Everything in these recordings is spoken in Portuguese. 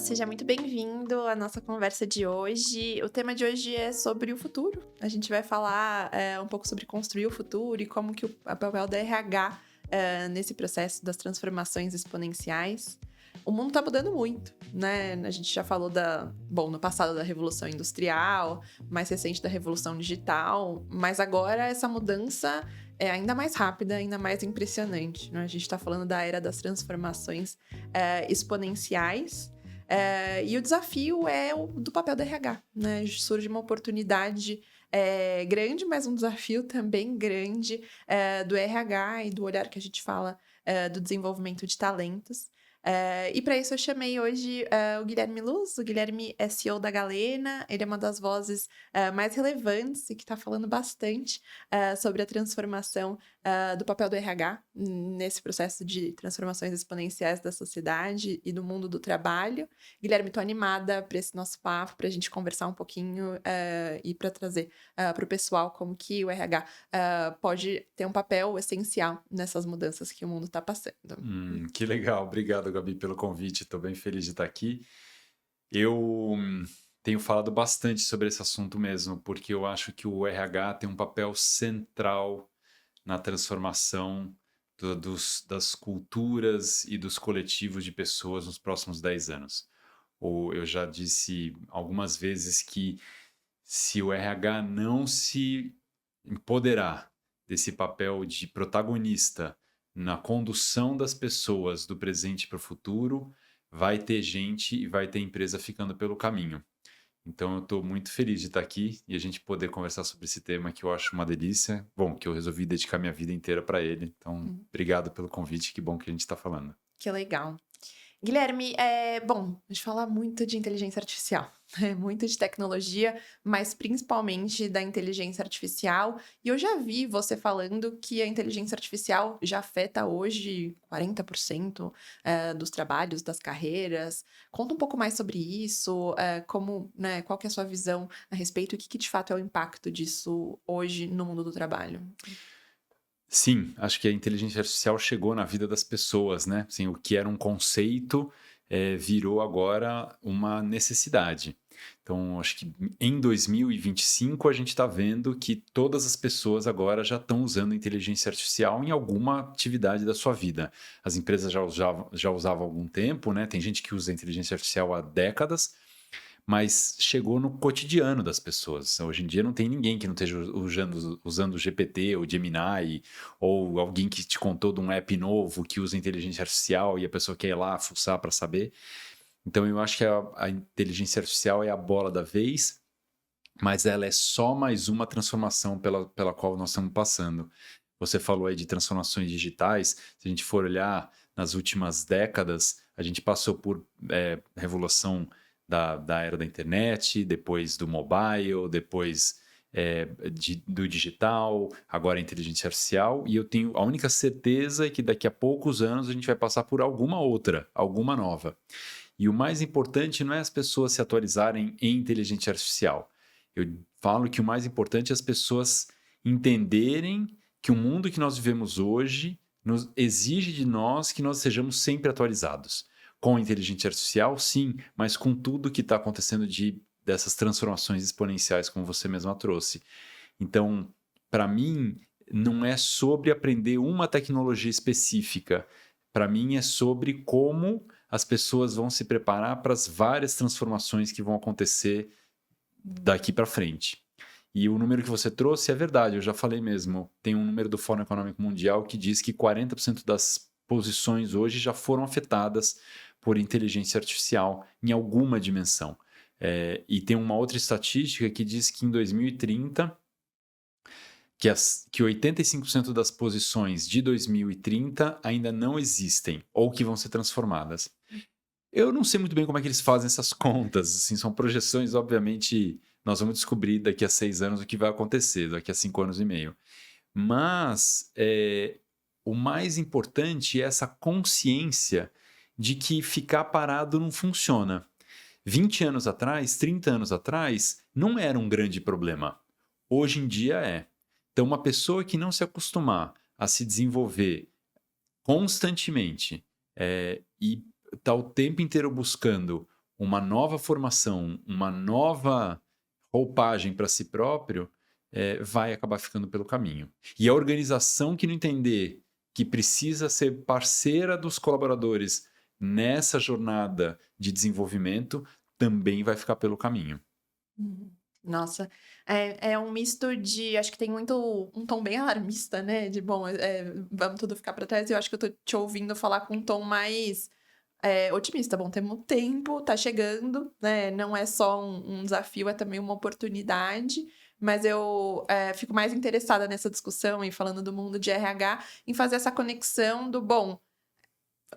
seja muito bem-vindo à nossa conversa de hoje. O tema de hoje é sobre o futuro. A gente vai falar um pouco sobre construir o futuro e como que o papel da RH nesse processo das transformações exponenciais. O mundo está mudando muito, né? A gente já falou no passado da Revolução Industrial, mais recente da Revolução Digital, mas agora essa mudança é ainda mais rápida, ainda mais impressionante, né? A gente está falando da era das transformações exponenciais. E o desafio é o do papel do RH, né? Surge uma oportunidade grande, mas um desafio também grande do RH e do olhar que a gente fala do desenvolvimento de talentos. E para isso eu chamei hoje o Guilherme Luz. O Guilherme é CEO da Galena, ele é uma das vozes mais relevantes e que está falando bastante sobre a transformação do papel do RH nesse processo de transformações exponenciais da sociedade e do mundo do trabalho. Guilherme, estou animada para esse nosso papo, para a gente conversar um pouquinho e para trazer para o pessoal como que o RH pode ter um papel essencial nessas mudanças que o mundo está passando. Que legal, obrigado, Gabi, pelo convite. Estou bem feliz de estar aqui. Eu tenho falado bastante sobre esse assunto mesmo, porque eu acho que o RH tem um papel central na transformação das culturas e dos coletivos de pessoas nos próximos 10 anos. Ou eu já disse algumas vezes que se o RH não se empoderar desse papel de protagonista na condução das pessoas do presente para o futuro, vai ter gente e vai ter empresa ficando pelo caminho. Então eu estou muito feliz de estar aqui e a gente poder conversar sobre esse tema que eu acho uma delícia. Bom, que eu resolvi dedicar minha vida inteira para ele. Então, obrigado pelo convite, que bom que a gente está falando. Que legal. Guilherme, a gente fala muito de inteligência artificial, né? Muito de tecnologia, mas principalmente da inteligência artificial. E eu já vi você falando que a inteligência artificial já afeta hoje 40% dos trabalhos, das carreiras. Conta um pouco mais sobre isso, né, qual que é a sua visão a respeito e o que de fato é o impacto disso hoje no mundo do trabalho. Sim, acho que a inteligência artificial chegou na vida das pessoas, né? Assim, o que era um conceito virou agora uma necessidade. Então, acho que em 2025 a gente está vendo que todas as pessoas agora já estão usando inteligência artificial em alguma atividade da sua vida. As empresas já usavam há algum tempo, né? Tem gente que usa inteligência artificial há décadas, mas chegou no cotidiano das pessoas. Hoje em dia não tem ninguém que não esteja usando o GPT ou Gemini, ou alguém que te contou de um app novo que usa inteligência artificial e a pessoa quer ir lá fuçar para saber. Então eu acho que a inteligência artificial é a bola da vez, mas ela é só mais uma transformação pela qual nós estamos passando. Você falou aí de transformações digitais. Se a gente for olhar nas últimas décadas, a gente passou por revolução da era da internet, depois do mobile, depois do digital, agora a inteligência artificial, e eu tenho a única certeza é que daqui a poucos anos a gente vai passar por alguma outra, alguma nova. E o mais importante não é as pessoas se atualizarem em inteligência artificial. Eu falo que o mais importante é as pessoas entenderem que o mundo que nós vivemos hoje exige de nós que nós sejamos sempre atualizados. Com a inteligência artificial, sim, mas com tudo que está acontecendo dessas transformações exponenciais, como você mesma trouxe. Então, para mim, não é sobre aprender uma tecnologia específica. Para mim, é sobre como as pessoas vão se preparar para as várias transformações que vão acontecer daqui para frente. E o número que você trouxe é verdade, eu já falei mesmo. Tem um número do Fórum Econômico Mundial que diz que 40% das posições hoje já foram afetadas por inteligência artificial em alguma dimensão. E tem uma outra estatística que diz que em 2030, que 85% das posições de 2030 ainda não existem ou que vão ser transformadas. Eu não sei muito bem como é que eles fazem essas contas, assim, são projeções, obviamente, nós vamos descobrir daqui a 6 anos o que vai acontecer, daqui a 5 anos e meio. Mas o mais importante é essa consciência de que ficar parado não funciona. 20 anos atrás, 30 anos atrás, não era um grande problema. Hoje em dia é. Então, uma pessoa que não se acostumar a se desenvolver constantemente e está o tempo inteiro buscando uma nova formação, uma nova roupagem para si próprio, vai acabar ficando pelo caminho. E a organização que não entender que precisa ser parceira dos colaboradores nessa jornada de desenvolvimento também vai ficar pelo caminho. Uhum. Nossa, é um misto de acho que tem muito um tom bem alarmista, né, de bom, vamos tudo ficar para trás, e eu acho que eu tô te ouvindo falar com um tom mais, otimista. Bom, temos tempo, tá chegando, né, não é só um desafio, é também uma oportunidade, mas eu, fico mais interessada nessa discussão e falando do mundo de RH, em fazer essa conexão do, bom,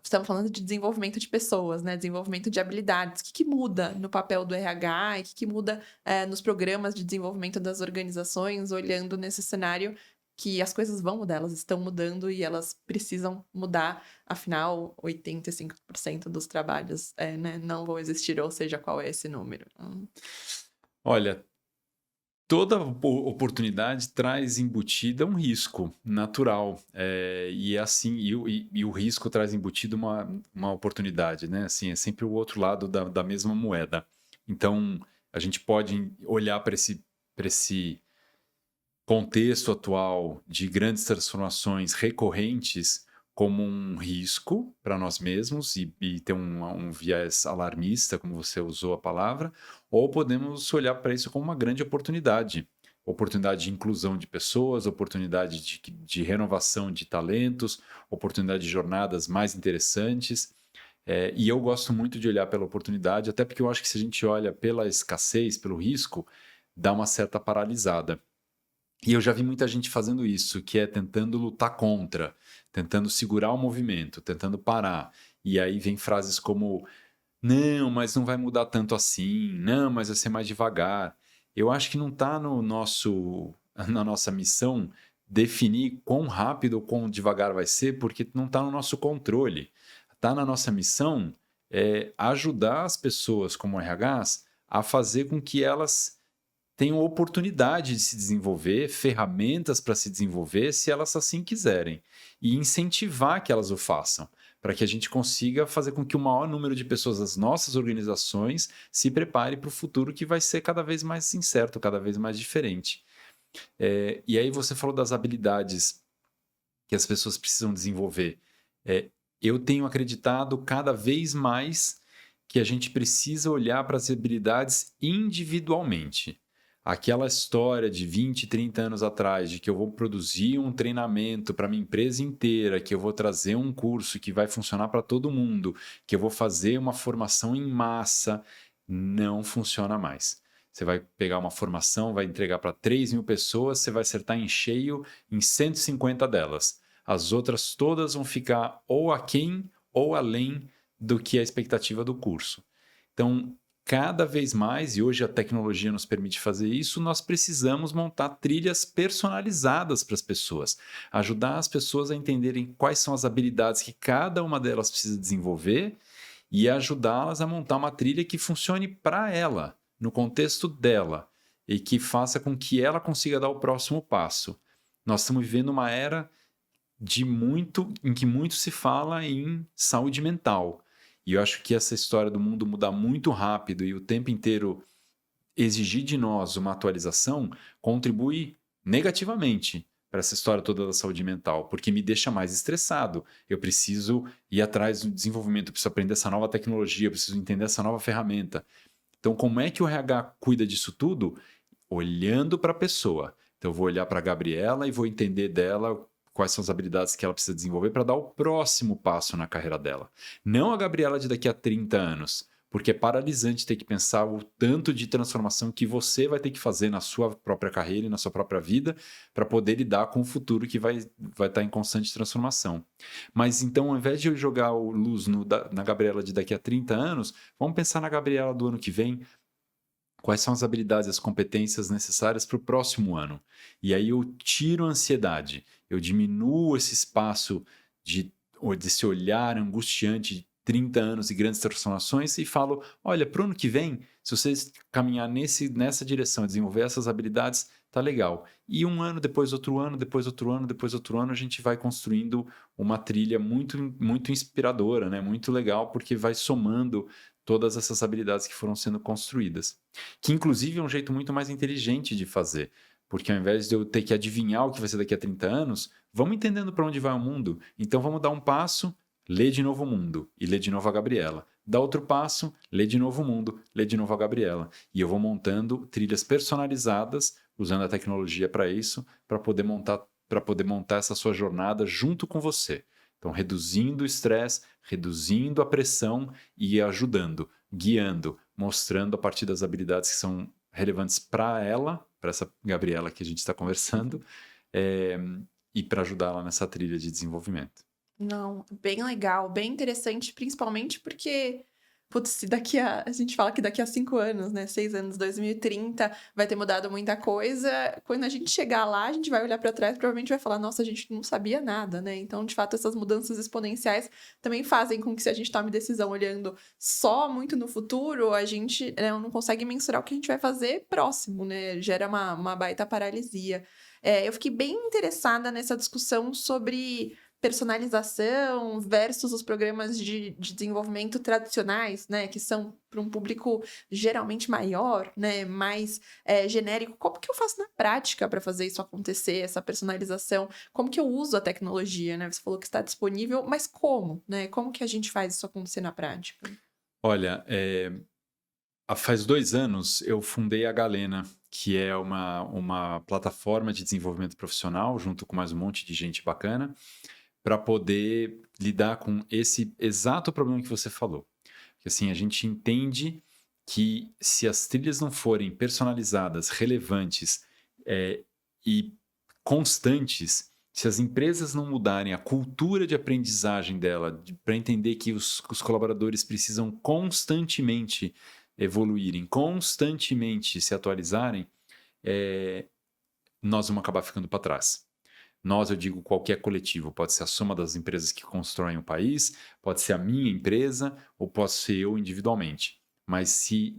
estamos falando de desenvolvimento de pessoas, né? Desenvolvimento de habilidades. O que que muda no papel do RH e o que que muda nos programas de desenvolvimento das organizações, olhando nesse cenário que as coisas vão mudar, elas estão mudando e elas precisam mudar, afinal, 85% dos trabalhos né, não vão existir, ou seja, qual é esse número? Olha, toda oportunidade traz embutida um risco natural. E é assim, e o risco traz embutido uma oportunidade, né? Assim, é sempre o outro lado da mesma moeda. Então, a gente pode olhar para esse contexto atual de grandes transformações recorrentes como um risco para nós mesmos e ter um viés alarmista, como você usou a palavra, ou podemos olhar para isso como uma grande oportunidade. Oportunidade de inclusão de pessoas, oportunidade de renovação de talentos, oportunidade de jornadas mais interessantes. E eu gosto muito de olhar pela oportunidade, até porque eu acho que se a gente olha pela escassez, pelo risco, dá uma certa paralisada. E eu já vi muita gente fazendo isso, que é tentando lutar contra, tentando segurar o movimento, tentando parar. E aí vem frases como: não, mas não vai mudar tanto assim, não, mas vai ser mais devagar. Eu acho que não está na nossa missão definir quão rápido ou quão devagar vai ser, porque não está no nosso controle. Está na nossa missão ajudar as pessoas como RHs a fazer com que elas tenham oportunidade de se desenvolver, ferramentas para se desenvolver, se elas assim quiserem, e incentivar que elas o façam, para que a gente consiga fazer com que o maior número de pessoas das nossas organizações se prepare para o futuro que vai ser cada vez mais incerto, cada vez mais diferente. E aí você falou das habilidades que as pessoas precisam desenvolver. Eu tenho acreditado cada vez mais que a gente precisa olhar para as habilidades individualmente. Aquela história de 20, 30 anos atrás, de que eu vou produzir um treinamento para minha empresa inteira, que eu vou trazer um curso que vai funcionar para todo mundo, que eu vou fazer uma formação em massa, não funciona mais. Você vai pegar uma formação, vai entregar para 3.000 pessoas, você vai acertar em cheio em 150 delas. As outras todas vão ficar ou aquém ou além do que é a expectativa do curso. Então, cada vez mais, e hoje a tecnologia nos permite fazer isso, nós precisamos montar trilhas personalizadas para as pessoas, ajudar as pessoas a entenderem quais são as habilidades que cada uma delas precisa desenvolver e ajudá-las a montar uma trilha que funcione para ela, no contexto dela, e que faça com que ela consiga dar o próximo passo. Nós estamos vivendo uma era em que muito se fala em saúde mental. E eu acho que essa história do mundo mudar muito rápido e o tempo inteiro exigir de nós uma atualização contribui negativamente para essa história toda da saúde mental, porque me deixa mais estressado. Eu preciso ir atrás do desenvolvimento, eu preciso aprender essa nova tecnologia, eu preciso entender essa nova ferramenta. Então, como é que o RH cuida disso tudo? Olhando para a pessoa. Então, eu vou olhar para a Gabriela e vou entender dela quais são as habilidades que ela precisa desenvolver para dar o próximo passo na carreira dela. Não a Gabriela de daqui a 30 anos, porque é paralisante ter que pensar o tanto de transformação que você vai ter que fazer na sua própria carreira e na sua própria vida para poder lidar com o futuro que vai estar em constante transformação. Mas então, ao invés de eu jogar o luz na Gabriela de daqui a 30 anos, vamos pensar na Gabriela do ano que vem. Quais são as habilidades e as competências necessárias para o próximo ano? E aí eu tiro a ansiedade, eu diminuo esse espaço desse olhar angustiante de 30 anos e grandes transformações e falo, olha, para o ano que vem, se vocês caminhar nessa direção, desenvolver essas habilidades, tá legal. E um ano, depois outro ano, depois outro ano, depois outro ano, a gente vai construindo uma trilha muito, muito inspiradora, né? Muito legal, porque vai somando todas essas habilidades que foram sendo construídas. Que, inclusive, é um jeito muito mais inteligente de fazer. Porque ao invés de eu ter que adivinhar o que vai ser daqui a 30 anos, vamos entendendo para onde vai o mundo. Então vamos dar um passo, ler de novo o mundo e ler de novo a Gabriela. Dá outro passo, ler de novo o mundo, ler de novo a Gabriela. E eu vou montando trilhas personalizadas, usando a tecnologia para isso, para poder montar essa sua jornada junto com você. Então, reduzindo o estresse, reduzindo a pressão e ajudando, guiando, mostrando a partir das habilidades que são relevantes para ela, para essa Gabriela que a gente está conversando, e para ajudá-la nessa trilha de desenvolvimento. Não, bem legal, bem interessante, principalmente porque, putz, se a gente fala que daqui a 5 anos, né, 6 anos, 2030, vai ter mudado muita coisa, quando a gente chegar lá, a gente vai olhar para trás, provavelmente vai falar, nossa, a gente não sabia nada, né? Então, de fato, essas mudanças exponenciais também fazem com que, se a gente tome decisão olhando só muito no futuro, a gente, né, não consegue mensurar o que a gente vai fazer próximo, né? Gera uma baita paralisia. Eu fiquei bem interessada nessa discussão sobre personalização versus os programas de desenvolvimento tradicionais, né, que são para um público geralmente maior, né, mais genérico. Como que eu faço na prática para fazer isso acontecer, essa personalização? Como que eu uso a tecnologia, né? Você falou que está disponível, mas como, né? Como que a gente faz isso acontecer na prática? Olha, faz 2 anos eu fundei a Galena, que é uma plataforma de desenvolvimento profissional, junto com mais um monte de gente bacana, para poder lidar com esse exato problema que você falou. Que assim, a gente entende que se as trilhas não forem personalizadas, relevantes e constantes, se as empresas não mudarem a cultura de aprendizagem dela, para entender que os colaboradores precisam constantemente evoluírem, constantemente se atualizarem, nós vamos acabar ficando para trás. Nós, eu digo qualquer coletivo, pode ser a soma das empresas que constroem o país, pode ser a minha empresa ou posso ser eu individualmente. Mas se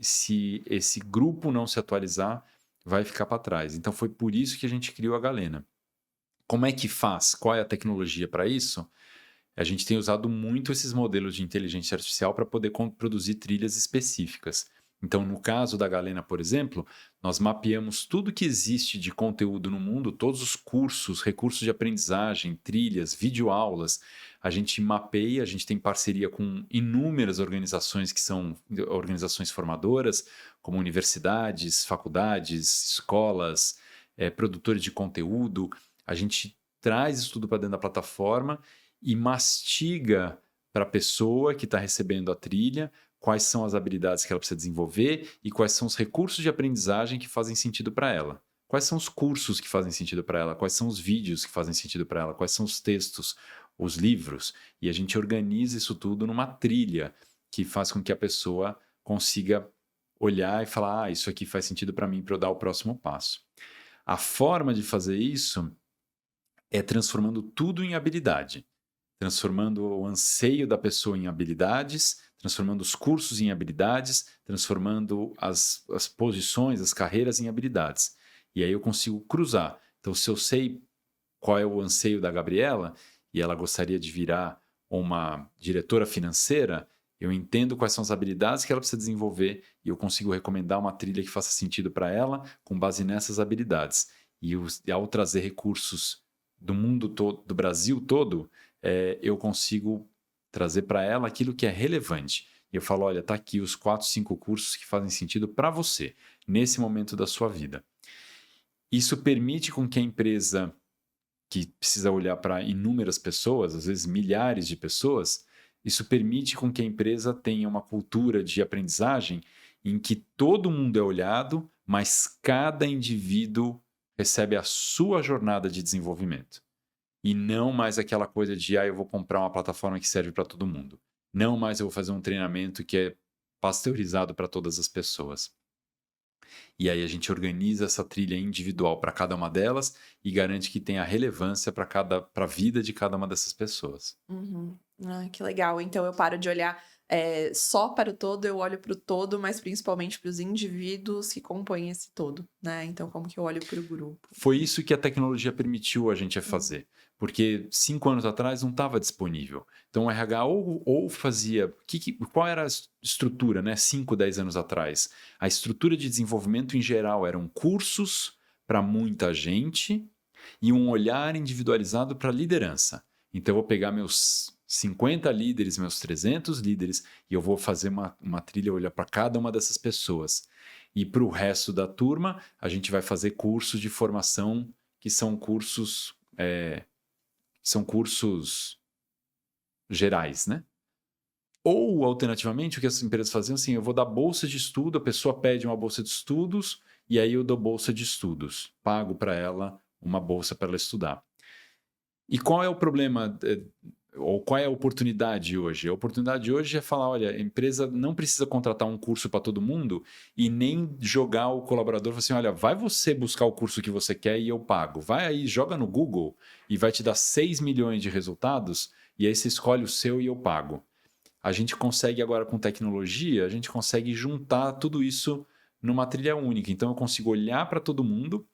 esse grupo não se atualizar, vai ficar para trás. Então foi por isso que a gente criou a Galena. Como é que faz? Qual é a tecnologia para isso? A gente tem usado muito esses modelos de inteligência artificial para poder produzir trilhas específicas. Então, no caso da Galena, por exemplo, nós mapeamos tudo que existe de conteúdo no mundo, todos os cursos, recursos de aprendizagem, trilhas, videoaulas. A gente mapeia, a gente tem parceria com inúmeras organizações que são organizações formadoras, como universidades, faculdades, escolas, produtores de conteúdo. A gente traz isso tudo para dentro da plataforma e mastiga para a pessoa que está recebendo a trilha quais são as habilidades que ela precisa desenvolver e quais são os recursos de aprendizagem que fazem sentido para ela. Quais são os cursos que fazem sentido para ela, quais são os vídeos que fazem sentido para ela, quais são os textos, os livros. E a gente organiza isso tudo numa trilha que faz com que a pessoa consiga olhar e falar, isso aqui faz sentido para mim para eu dar o próximo passo. A forma de fazer isso é transformando tudo em habilidade. Transformando o anseio da pessoa em habilidades, transformando os cursos em habilidades, transformando as posições, as carreiras em habilidades. E aí eu consigo cruzar. Então, se eu sei qual é o anseio da Gabriela e ela gostaria de virar uma diretora financeira, eu entendo quais são as habilidades que ela precisa desenvolver e eu consigo recomendar uma trilha que faça sentido para ela com base nessas habilidades. E ao trazer recursos do mundo todo, do Brasil todo, eu consigo trazer para ela aquilo que é relevante. E eu falo, olha, tá aqui os 4, 5 cursos que fazem sentido para você, nesse momento da sua vida. Isso permite com que a empresa, que precisa olhar para inúmeras pessoas, às vezes milhares de pessoas, isso permite com que a empresa tenha uma cultura de aprendizagem em que todo mundo é olhado, mas cada indivíduo recebe a sua jornada de desenvolvimento. E não mais aquela coisa de, eu vou comprar uma plataforma que serve para todo mundo. Não mais eu vou fazer um treinamento que é pasteurizado para todas as pessoas. E aí a gente organiza essa trilha individual para cada uma delas e garante que tenha relevância para a vida de cada uma dessas pessoas. Uhum. Que legal. Então eu paro de olhar só para o todo, eu olho para o todo, mas principalmente para os indivíduos que compõem esse todo, né? Então, como que eu olho para o grupo? Foi isso que a tecnologia permitiu a gente a fazer. Porque 5 anos atrás não estava disponível. Então o RH ou fazia. Qual era a estrutura, né? 5, 10 anos atrás? A estrutura de desenvolvimento em geral eram cursos para muita gente e um olhar individualizado para a liderança. Então eu vou pegar meus 50 líderes, meus 300 líderes, e eu vou fazer uma trilha, olhar para cada uma dessas pessoas. E para o resto da turma, a gente vai fazer cursos de formação que são cursos gerais, né? Ou, alternativamente, o que as empresas faziam assim, eu vou dar bolsa de estudo, a pessoa pede uma bolsa de estudos, e aí eu dou bolsa de estudos, pago para ela uma bolsa para ela estudar. E qual é o problema, ou qual é a oportunidade hoje? A oportunidade hoje é falar, olha, a empresa não precisa contratar um curso para todo mundo e nem jogar o colaborador, falar assim, olha, vai você buscar o curso que você quer e eu pago. Vai aí, joga no Google e vai te dar 6 milhões de resultados e aí você escolhe o seu e eu pago. A gente consegue agora com tecnologia, a gente consegue juntar tudo isso numa trilha única. Então eu consigo olhar para todo mundo,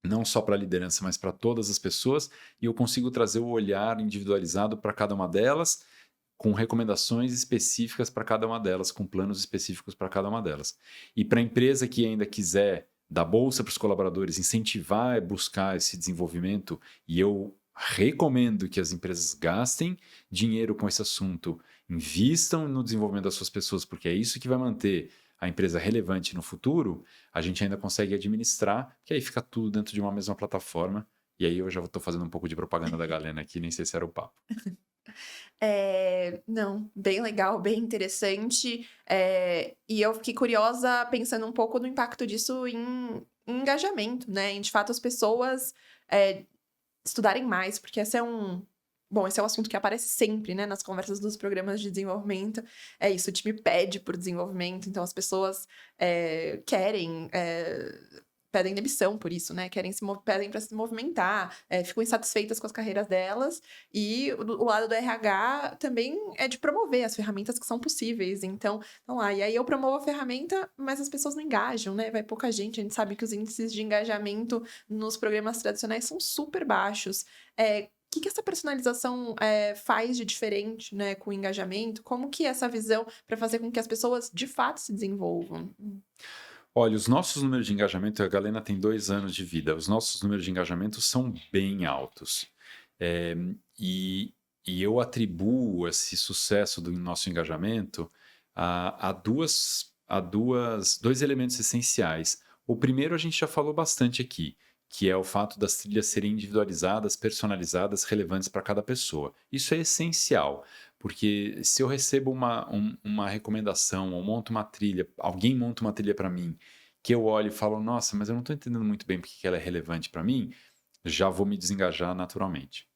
não só para a liderança, mas para todas as pessoas, e eu consigo trazer o olhar individualizado para cada uma delas, com recomendações específicas para cada uma delas, com planos específicos para cada uma delas. E para a empresa que ainda quiser dar bolsa para os colaboradores, incentivar e buscar esse desenvolvimento, e eu recomendo que as empresas gastem dinheiro com esse assunto, invistam no desenvolvimento das suas pessoas, porque é isso que vai manter a empresa relevante no futuro, a gente ainda consegue administrar, que aí fica tudo dentro de uma mesma plataforma. E aí eu já estou fazendo um pouco de propaganda da Galena aqui, nem sei se era o papo. Não, bem legal, bem interessante. E eu fiquei curiosa pensando um pouco do impacto disso em engajamento, né? Em, de fato, as pessoas estudarem mais, porque esse é um assunto que aparece sempre, né, nas conversas dos programas de desenvolvimento. É isso, o time pede por desenvolvimento, então as pessoas pedem demissão por isso, né? Pedem para se movimentar, ficam insatisfeitas com as carreiras delas. E o lado do RH também é de promover as ferramentas que são possíveis. Então, vamos lá. E aí eu promovo a ferramenta, mas as pessoas não engajam, né? Vai pouca gente. A gente sabe que os índices de engajamento nos programas tradicionais são super baixos. O que essa personalização faz de diferente, né, com o engajamento? Como que é essa visão para fazer com que as pessoas de fato se desenvolvam? Olha, os nossos números de engajamento, a Galena tem 2 anos de vida, os nossos números de engajamento são bem altos. É, e, e eu atribuo esse sucesso do nosso engajamento a dois elementos essenciais. O primeiro a gente já falou bastante aqui, que é o fato das trilhas serem individualizadas, personalizadas, relevantes para cada pessoa. Isso é essencial, porque se eu recebo uma recomendação ou monto uma trilha, alguém monta uma trilha para mim, que eu olho e falo, nossa, mas eu não estou entendendo muito bem porque que ela é relevante para mim, já vou me desengajar naturalmente.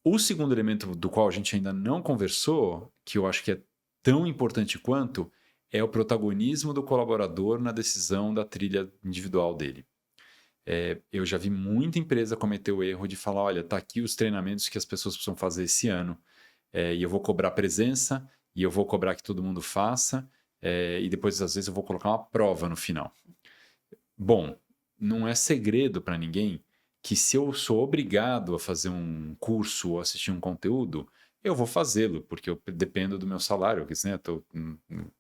O segundo elemento do qual a gente ainda não conversou, que eu acho que é tão importante quanto, é o protagonismo do colaborador na decisão da trilha individual dele. Eu já vi muita empresa cometer o erro de falar, olha, tá aqui os treinamentos que as pessoas precisam fazer esse ano, e eu vou cobrar presença, e eu vou cobrar que todo mundo faça, e depois, às vezes, eu vou colocar uma prova no final. Bom, não é segredo para ninguém que se eu sou obrigado a fazer um curso ou assistir um conteúdo, eu vou fazê-lo, porque eu dependo do meu salário, né?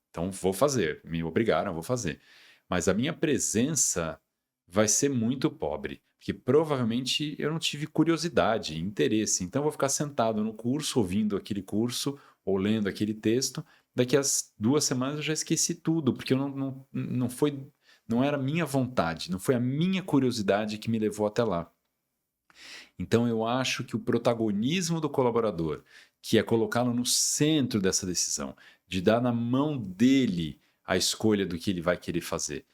Então vou fazer, me obrigaram, eu vou fazer. Mas a minha presença vai ser muito pobre, porque provavelmente eu não tive curiosidade, interesse. Então eu vou ficar sentado no curso, ouvindo aquele curso ou lendo aquele texto. Daqui a 2 semanas eu já esqueci tudo, porque eu não era a minha vontade, não foi a minha curiosidade que me levou até lá. Então eu acho que o protagonismo do colaborador, que é colocá-lo no centro dessa decisão, de dar na mão dele a escolha do que ele vai querer fazer.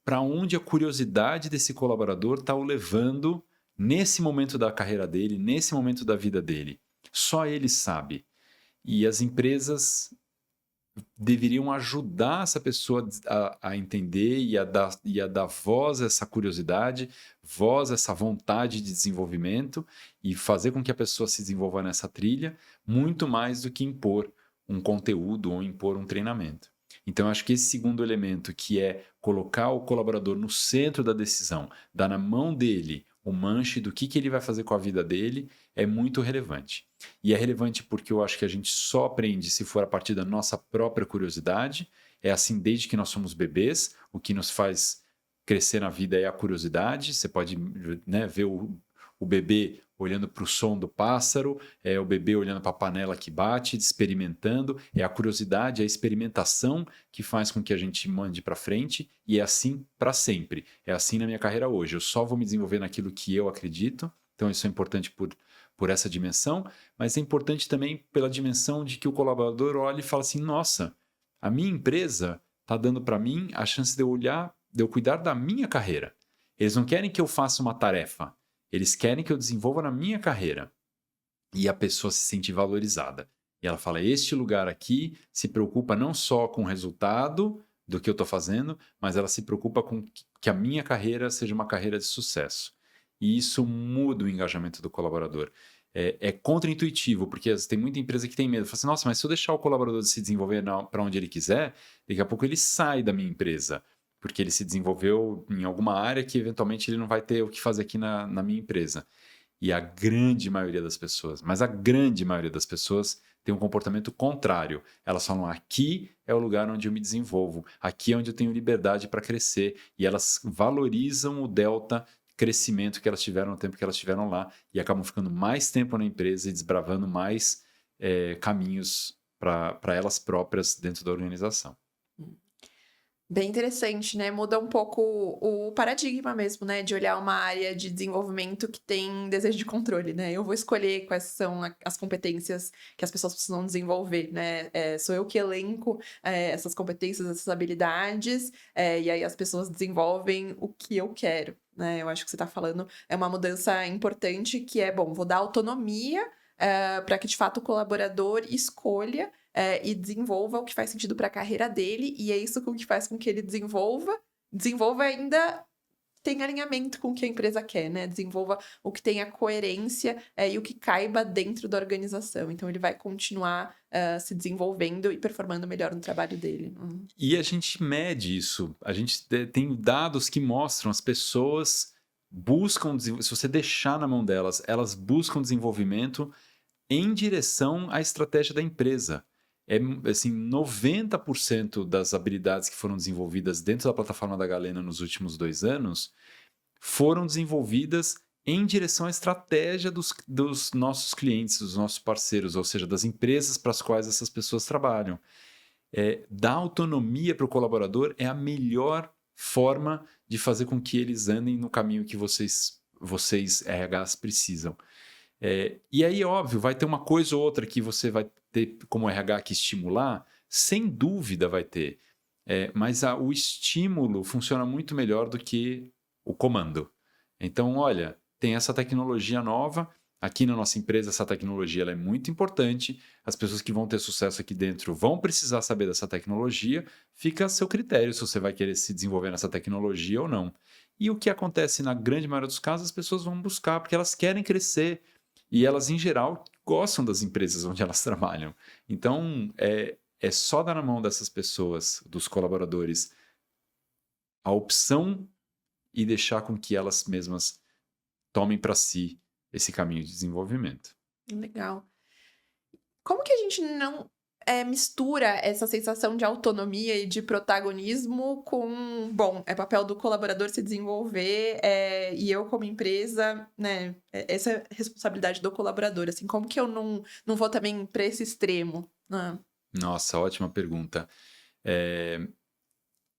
Para onde a curiosidade desse colaborador está o levando nesse momento da carreira dele, nesse momento da vida dele. Só ele sabe. E as empresas deveriam ajudar essa pessoa a entender e a dar voz a essa curiosidade, voz a essa vontade de desenvolvimento e fazer com que a pessoa se desenvolva nessa trilha, muito mais do que impor um conteúdo ou impor um treinamento. Então, eu acho que esse segundo elemento, que é colocar o colaborador no centro da decisão, dar na mão dele o manche do que ele vai fazer com a vida dele, é muito relevante. E é relevante porque eu acho que a gente só aprende se for a partir da nossa própria curiosidade. É assim desde que nós somos bebês, o que nos faz crescer na vida é a curiosidade. Você pode, né, ver o bebê olhando para o som do pássaro, é o bebê olhando para a panela que bate, experimentando. É a curiosidade, a experimentação que faz com que a gente mande para frente, e é assim para sempre. É assim na minha carreira hoje. Eu só vou me desenvolver naquilo que eu acredito. Então isso é importante por essa dimensão, mas é importante também pela dimensão de que o colaborador olhe e fala assim: nossa, a minha empresa está dando para mim a chance de eu cuidar da minha carreira. Eles não querem que eu faça uma tarefa, eles querem que eu desenvolva na minha carreira. E a pessoa se sente valorizada. E ela fala: este lugar aqui se preocupa não só com o resultado do que eu estou fazendo, mas ela se preocupa com que a minha carreira seja uma carreira de sucesso. E isso muda o engajamento do colaborador. É contraintuitivo, porque tem muita empresa que tem medo. Fala assim: nossa, mas se eu deixar o colaborador se desenvolver para onde ele quiser, daqui a pouco ele sai da minha empresa, porque ele se desenvolveu em alguma área que eventualmente ele não vai ter o que fazer aqui na minha empresa. E a grande maioria das pessoas, mas a grande maioria das pessoas tem um comportamento contrário. Elas falam: aqui é o lugar onde eu me desenvolvo, aqui é onde eu tenho liberdade para crescer. E elas valorizam o delta crescimento que elas tiveram no tempo que elas estiveram lá, e acabam ficando mais tempo na empresa e desbravando mais caminhos para elas próprias dentro da organização. Bem interessante, né? Muda um pouco o paradigma mesmo, né? De olhar uma área de desenvolvimento que tem desejo de controle, né? Eu vou escolher quais são as competências que as pessoas precisam desenvolver, né? Sou eu que elenco essas competências, essas habilidades, e aí as pessoas desenvolvem o que eu quero, né? Eu acho que você está falando é uma mudança importante que é, bom, vou dar autonomia para que, de fato, o colaborador escolha e desenvolva o que faz sentido para a carreira dele, e é isso que faz com que ele desenvolva ainda tem alinhamento com o que a empresa quer, né? Desenvolva o que tenha coerência e o que caiba dentro da organização. Então, ele vai continuar se desenvolvendo e performando melhor no trabalho dele. E a gente mede isso. A gente tem dados que mostram as pessoas buscam, se você deixar na mão delas, elas buscam desenvolvimento em direção à estratégia da empresa. Assim, 90% das habilidades que foram desenvolvidas dentro da plataforma da Galena nos últimos 2 anos foram desenvolvidas em direção à estratégia dos nossos clientes, dos nossos parceiros, ou seja, das empresas para as quais essas pessoas trabalham. Dar autonomia para o colaborador é a melhor forma de fazer com que eles andem no caminho que vocês RHs precisam. E aí, óbvio, vai ter uma coisa ou outra que você vai ter como RH que estimular, sem dúvida vai ter. Mas o estímulo funciona muito melhor do que o comando. Então, olha, tem essa tecnologia nova. Aqui na nossa empresa, essa tecnologia ela é muito importante. As pessoas que vão ter sucesso aqui dentro vão precisar saber dessa tecnologia. Fica a seu critério se você vai querer se desenvolver nessa tecnologia ou não. E o que acontece na grande maioria dos casos, as pessoas vão buscar porque elas querem crescer. E elas, em geral, gostam das empresas onde elas trabalham. Então, é só dar na mão dessas pessoas, dos colaboradores, a opção e deixar com que elas mesmas tomem para si esse caminho de desenvolvimento. Legal. Como que a gente não mistura essa sensação de autonomia e de protagonismo com, bom, é papel do colaborador se desenvolver e eu como empresa, né, essa é a responsabilidade do colaborador, assim, como que eu não vou também para esse extremo? Nossa, ótima pergunta.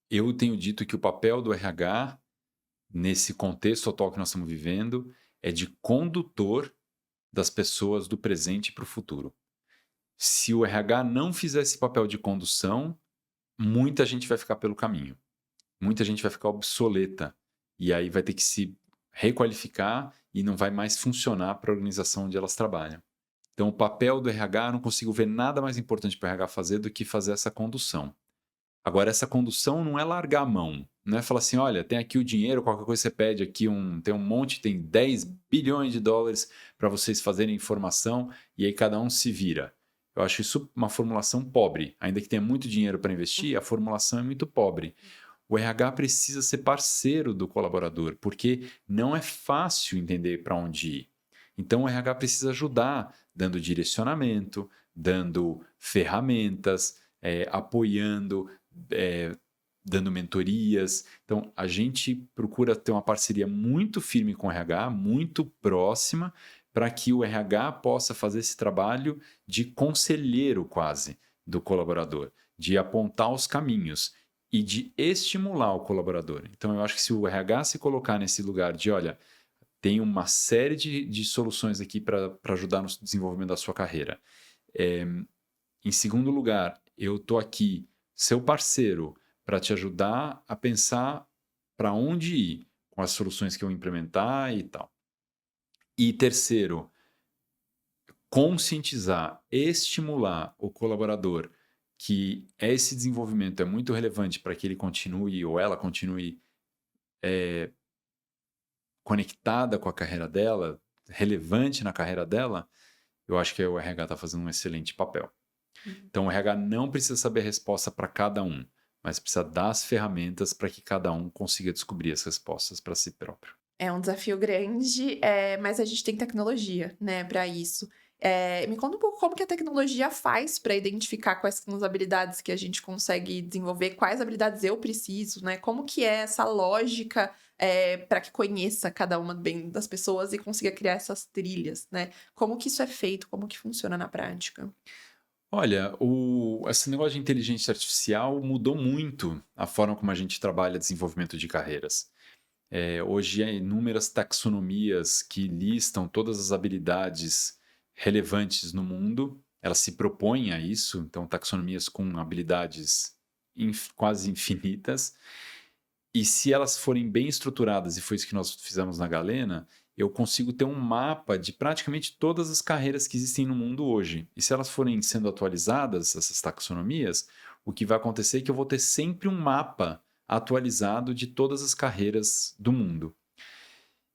Eu tenho dito que o papel do RH, nesse contexto atual que nós estamos vivendo, é de condutor das pessoas do presente para o futuro. Se o RH não fizer esse papel de condução, muita gente vai ficar pelo caminho. Muita gente vai ficar obsoleta. E aí vai ter que se requalificar e não vai mais funcionar para a organização onde elas trabalham. Então, o papel do RH, eu não consigo ver nada mais importante para o RH fazer do que fazer essa condução. Agora, essa condução não é largar a mão. Não é falar assim: olha, tem aqui o dinheiro, qualquer coisa você pede aqui, tem um monte, tem 10 bilhões de dólares para vocês fazerem informação e aí cada um se vira. Eu acho isso uma formulação pobre. Ainda que tenha muito dinheiro para investir, a formulação é muito pobre. O RH precisa ser parceiro do colaborador, porque não é fácil entender para onde ir. Então, o RH precisa ajudar, dando direcionamento, dando ferramentas, apoiando, dando mentorias. Então, a gente procura ter uma parceria muito firme com o RH, muito próxima, para que o RH possa fazer esse trabalho de conselheiro quase do colaborador, de apontar os caminhos e de estimular o colaborador. Então, eu acho que se o RH se colocar nesse lugar de, olha, tem uma série de soluções aqui para ajudar no desenvolvimento da sua carreira. Em segundo lugar, eu estou aqui, seu parceiro, para te ajudar a pensar para onde ir com as soluções que eu implementar e tal. E terceiro, conscientizar, estimular o colaborador que esse desenvolvimento é muito relevante para que ele continue ou ela continue conectada com a carreira dela, relevante na carreira dela, eu acho que o RH está fazendo um excelente papel. Então, o RH não precisa saber a resposta para cada um, mas precisa dar as ferramentas para que cada um consiga descobrir as respostas para si próprio. É um desafio grande, mas a gente tem tecnologia, né, para isso. Me conta um pouco como que a tecnologia faz para identificar quais são as habilidades que a gente consegue desenvolver, quais habilidades eu preciso, né? Como que é essa lógica para que conheça cada uma bem das pessoas e consiga criar essas trilhas, né? Como que isso é feito, como que funciona na prática? Olha, esse negócio de inteligência artificial mudou muito a forma como a gente trabalha desenvolvimento de carreiras. Hoje há inúmeras taxonomias que listam todas as habilidades relevantes no mundo. Elas se propõem a isso, então taxonomias com habilidades quase infinitas. E se elas forem bem estruturadas, e foi isso que nós fizemos na Galena, eu consigo ter um mapa de praticamente todas as carreiras que existem no mundo hoje. E se elas forem sendo atualizadas, essas taxonomias, o que vai acontecer é que eu vou ter sempre um mapa atualizado de todas as carreiras do mundo.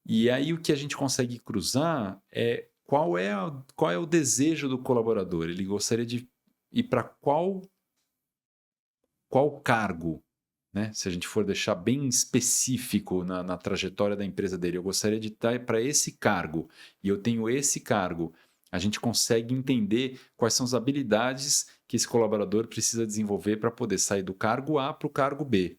E aí o que a gente consegue cruzar é qual é o desejo do colaborador. Ele gostaria de ir para qual cargo, né? Se a gente for deixar bem específico na trajetória da empresa dele, eu gostaria de estar para esse cargo e eu tenho esse cargo. A gente consegue entender quais são as habilidades que esse colaborador precisa desenvolver para poder sair do cargo A para o cargo B.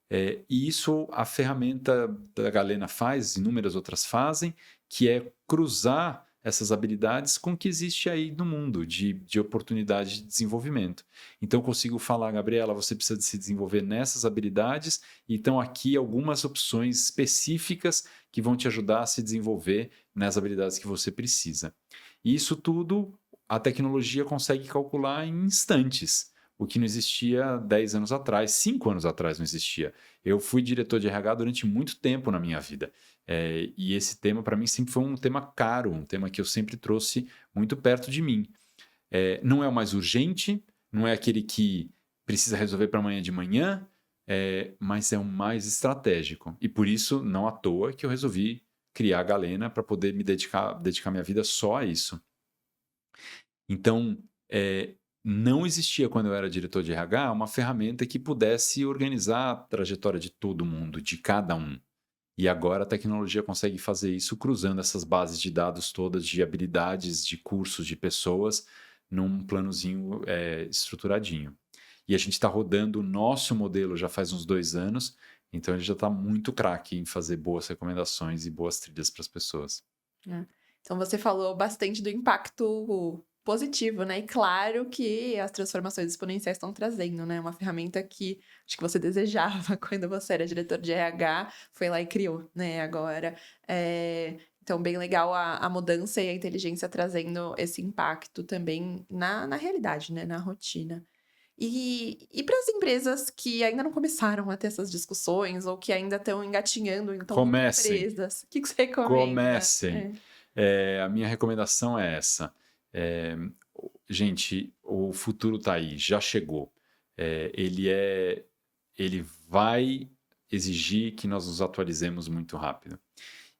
E isso a ferramenta da Galena faz, inúmeras outras fazem, que é cruzar essas habilidades com o que existe aí no mundo de oportunidade de desenvolvimento. Então eu consigo falar, Gabriela, você precisa de se desenvolver nessas habilidades, então aqui algumas opções específicas que vão te ajudar a se desenvolver nas habilidades que você precisa. E isso tudo a tecnologia consegue calcular em instantes. O que não existia 10 anos atrás, 5 anos atrás não existia. Eu fui diretor de RH durante muito tempo na minha vida. E esse tema, para mim, sempre foi um tema caro, um tema que eu sempre trouxe muito perto de mim. Não é o mais urgente, não é aquele que precisa resolver para amanhã de manhã, mas é o mais estratégico. E por isso, não à toa, que eu resolvi criar a Galena para poder me dedicar minha vida só a isso. Então, não existia, quando eu era diretor de RH, uma ferramenta que pudesse organizar a trajetória de todo mundo, de cada um. E agora a tecnologia consegue fazer isso cruzando essas bases de dados todas de habilidades, de cursos, de pessoas, num planozinho estruturadinho. E a gente está rodando o nosso modelo já faz uns 2 anos, então ele já está muito craque em fazer boas recomendações e boas trilhas para as pessoas. Então você falou bastante do impacto positivo, né? E claro que as transformações exponenciais estão trazendo, né? Uma ferramenta que acho que você desejava quando você era diretor de RH, foi lá e criou, né? Agora, então bem legal a mudança e a inteligência trazendo esse impacto também na realidade, né? Na rotina. E para as empresas que ainda não começaram a ter essas discussões ou que ainda estão engatinhando, então Comecem. empresas, o que você recomenda? Comecem. A minha recomendação é essa. Gente, o futuro está aí, já chegou. Ele vai exigir que nós nos atualizemos muito rápido.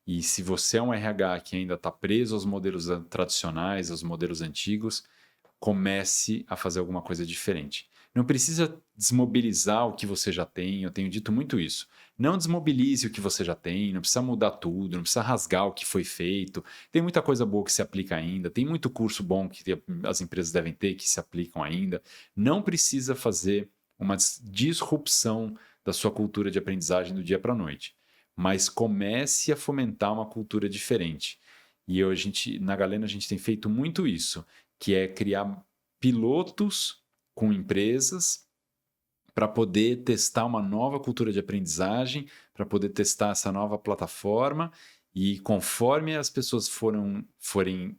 E se você é um RH que ainda está preso aos modelos tradicionais, aos modelos antigos, comece a fazer alguma coisa diferente. Não precisa desmobilizar o que você já tem, eu tenho dito muito isso. Não desmobilize o que você já tem, não precisa mudar tudo, não precisa rasgar o que foi feito. Tem muita coisa boa que se aplica ainda, tem muito curso bom que as empresas devem ter que se aplicam ainda. Não precisa fazer uma disrupção da sua cultura de aprendizagem do dia para a noite, mas comece a fomentar uma cultura diferente. E na Galena a gente tem feito muito isso, que é criar pilotos com empresas para poder testar uma nova cultura de aprendizagem, para poder testar essa nova plataforma, e conforme as pessoas forem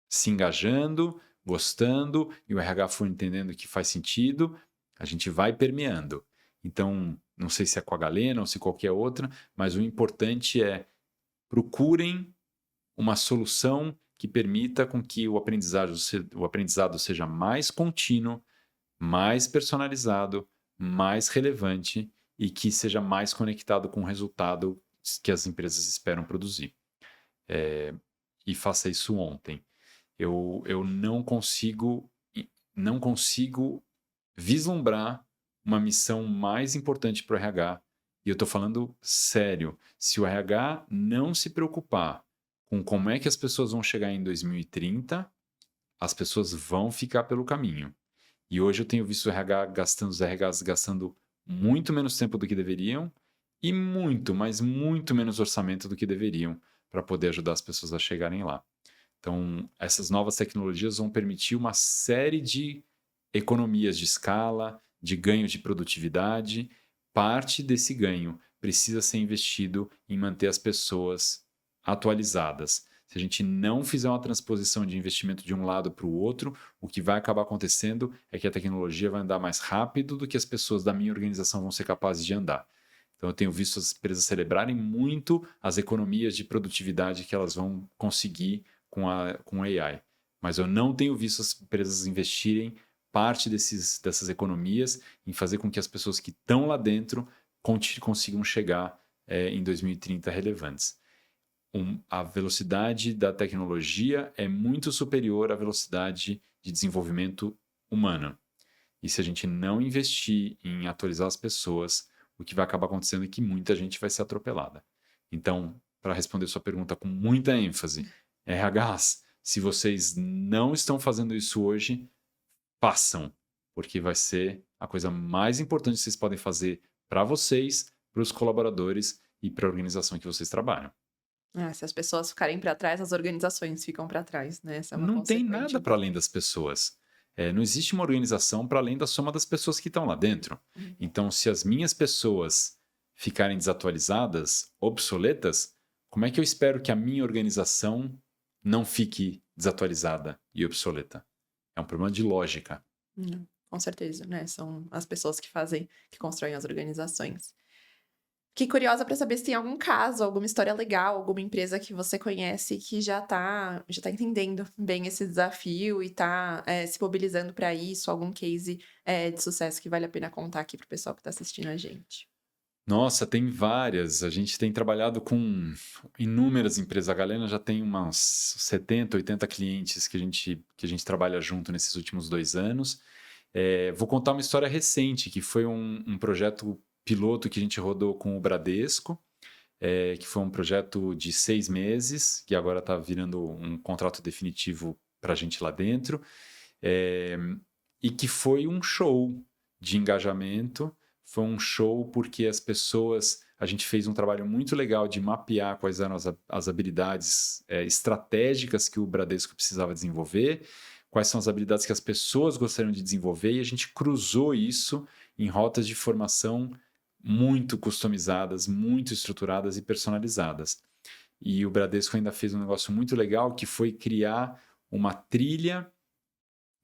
se engajando, gostando, e o RH for entendendo que faz sentido, a gente vai permeando. Então, não sei se é com a Galena ou se qualquer outra, mas o importante é procurem uma solução que permita com que o aprendizado seja mais contínuo, mais personalizado, mais relevante e que seja mais conectado com o resultado que as empresas esperam produzir. E faça isso ontem. Eu não consigo vislumbrar uma missão mais importante para o RH. E eu estou falando sério. Se o RH não se preocupar com como é que as pessoas vão chegar em 2030, as pessoas vão ficar pelo caminho. E hoje eu tenho visto os RHs gastando muito menos tempo do que deveriam e muito, mas muito menos orçamento do que deveriam para poder ajudar as pessoas a chegarem lá. Então, essas novas tecnologias vão permitir uma série de economias de escala, de ganho de produtividade. Parte desse ganho precisa ser investido em manter as pessoas atualizadas. Se a gente não fizer uma transposição de investimento de um lado para o outro, o que vai acabar acontecendo é que a tecnologia vai andar mais rápido do que as pessoas da minha organização vão ser capazes de andar. Então, eu tenho visto as empresas celebrarem muito as economias de produtividade que elas vão conseguir com AI. Mas eu não tenho visto as empresas investirem parte dessas economias em fazer com que as pessoas que estão lá dentro consigam chegar em 2030 relevantes. A velocidade da tecnologia é muito superior à velocidade de desenvolvimento humano. E se a gente não investir em atualizar as pessoas, o que vai acabar acontecendo é que muita gente vai ser atropelada. Então, para responder sua pergunta com muita ênfase, RHs, se vocês não estão fazendo isso hoje, façam, porque vai ser a coisa mais importante que vocês podem fazer para vocês, para os colaboradores e para a organização que vocês trabalham. Se as pessoas ficarem para trás, as organizações ficam para trás, né? Essa é uma Não tem consequente. nada para além das pessoas. Não existe uma organização para além da soma das pessoas que estão lá dentro. Então, se as minhas pessoas ficarem desatualizadas, obsoletas, como é que eu espero que a minha organização não fique desatualizada e obsoleta? É um problema de lógica. Com certeza, né? São as pessoas que constroem as organizações. Fiquei curiosa para saber se tem algum caso, alguma história legal, alguma empresa que você conhece que já tá entendendo bem esse desafio e tá se mobilizando para isso, algum case de sucesso que vale a pena contar aqui pro pessoal que tá assistindo a gente. Nossa, tem várias. A gente tem trabalhado com inúmeras empresas. A Galena já tem umas 70, 80 clientes que a gente trabalha junto nesses últimos 2 anos. Vou contar uma história recente, que foi um projeto piloto que a gente rodou com o Bradesco, que foi um projeto de 6 meses, que agora está virando um contrato definitivo para a gente lá dentro, e que foi um show de engajamento. Foi um show porque a gente fez um trabalho muito legal de mapear quais eram as habilidades estratégicas que o Bradesco precisava desenvolver, quais são as habilidades que as pessoas gostariam de desenvolver, e a gente cruzou isso em rotas de formação muito customizadas, muito estruturadas e personalizadas. E o Bradesco ainda fez um negócio muito legal, que foi criar uma trilha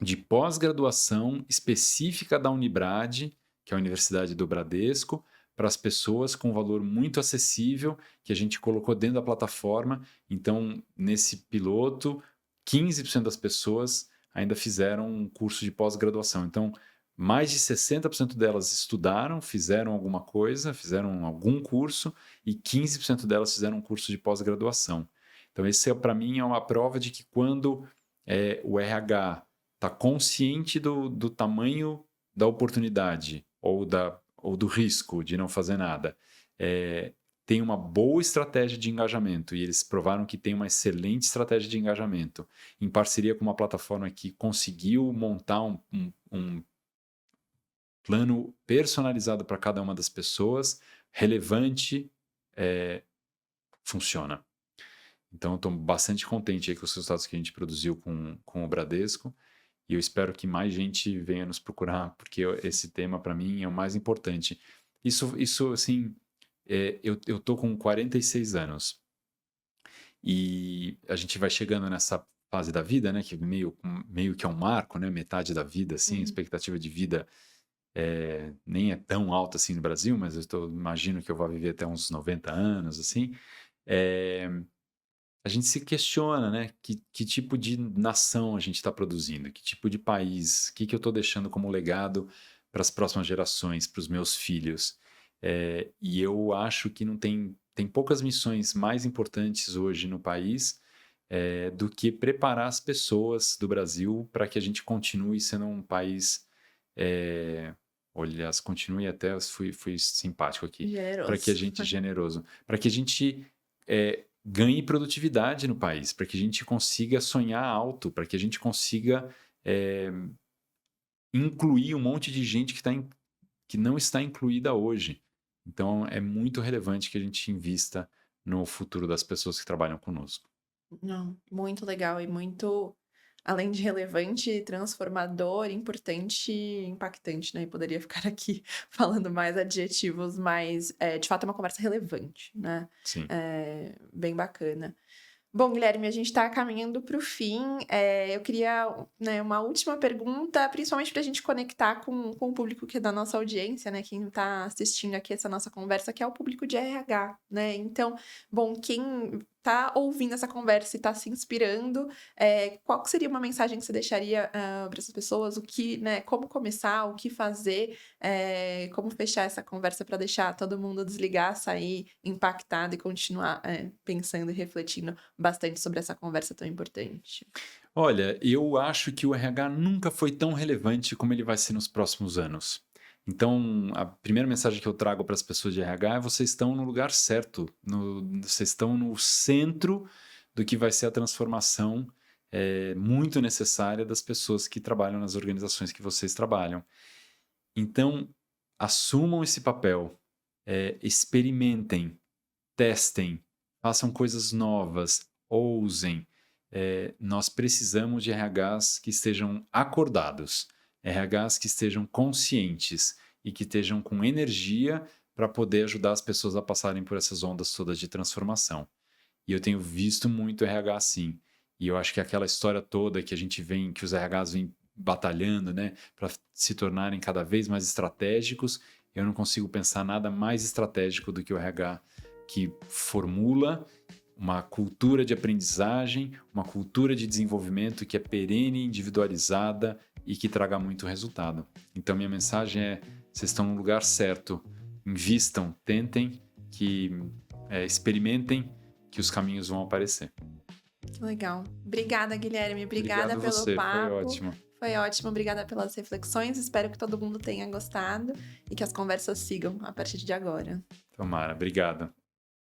de pós-graduação específica da Unibrad, que é a Universidade do Bradesco, para as pessoas com um valor muito acessível, que a gente colocou dentro da plataforma. Então, nesse piloto, 15% das pessoas ainda fizeram um curso de pós-graduação. Então, mais de 60% delas estudaram, fizeram alguma coisa, fizeram algum curso, e 15% delas fizeram um curso de pós-graduação. Então, esse, para mim, é uma prova de que quando o RH tá consciente do tamanho da oportunidade ou do risco de não fazer nada, tem uma boa estratégia de engajamento, e eles provaram que tem uma excelente estratégia de engajamento, em parceria com uma plataforma que conseguiu montar um plano personalizado para cada uma das pessoas, relevante, funciona. Então, eu estou bastante contente aí com os resultados que a gente produziu com o Bradesco, e eu espero que mais gente venha nos procurar, porque esse tema, para mim, é o mais importante. Isso assim, eu estou com 46 anos, e a gente vai chegando nessa fase da vida, né, que meio que é um marco, né, metade da vida, assim, a expectativa de vida nem é tão alta assim no Brasil, mas imagino que eu vou viver até uns 90 anos, assim. A gente se questiona, né? Que tipo de nação a gente está produzindo, que tipo de país, o que eu estou deixando como legado para as próximas gerações, para os meus filhos. E eu acho que não tem poucas missões mais importantes hoje no país do que preparar as pessoas do Brasil para que a gente continue sendo um país. Aliás, continue até, fui simpático aqui. Para que a gente, generoso, para que a gente ganhe produtividade no país, para que a gente consiga sonhar alto, para que a gente consiga incluir um monte de gente que não está incluída hoje. Então, é muito relevante que a gente invista no futuro das pessoas que trabalham conosco. Não, muito legal e muito, além de relevante, transformador, importante e impactante, né? E poderia ficar aqui falando mais adjetivos, mas de fato é uma conversa relevante, né? Sim. Bem bacana. Bom, Guilherme, a gente está caminhando para o fim. Eu queria, né, uma última pergunta, principalmente para a gente conectar com o público que é da nossa audiência, né? Quem está assistindo aqui essa nossa conversa, que é o público de RH, né? Então, bom, quem está ouvindo essa conversa e está se inspirando, qual que seria uma mensagem que você deixaria para essas pessoas? O que, né, como começar, o que fazer, como fechar essa conversa para deixar todo mundo desligar, sair impactado e continuar pensando e refletindo bastante sobre essa conversa tão importante? Olha, eu acho que o RH nunca foi tão relevante como ele vai ser nos próximos anos. Então, a primeira mensagem que eu trago para as pessoas de RH é: vocês estão no lugar certo, vocês estão no centro do que vai ser a transformação muito necessária das pessoas que trabalham nas organizações que vocês trabalham. Então, assumam esse papel, experimentem, testem, façam coisas novas, ousem. Nós precisamos de RHs que estejam acordados, RHs que estejam conscientes e que estejam com energia para poder ajudar as pessoas a passarem por essas ondas todas de transformação. E eu tenho visto muito RH assim. E eu acho que aquela história toda que a gente vem, que os RHs vêm batalhando, né, para se tornarem cada vez mais estratégicos, eu não consigo pensar nada mais estratégico do que o RH que formula uma cultura de aprendizagem, uma cultura de desenvolvimento que é perene, individualizada e que traga muito resultado. Então, minha mensagem é: vocês estão no lugar certo, invistam, tentem, experimentem, que os caminhos vão aparecer. Legal. Obrigada, Guilherme. Obrigada pelo você, papo. foi ótimo. Foi ótimo, obrigada pelas reflexões. Espero que todo mundo tenha gostado e que as conversas sigam a partir de agora. Tomara, obrigado.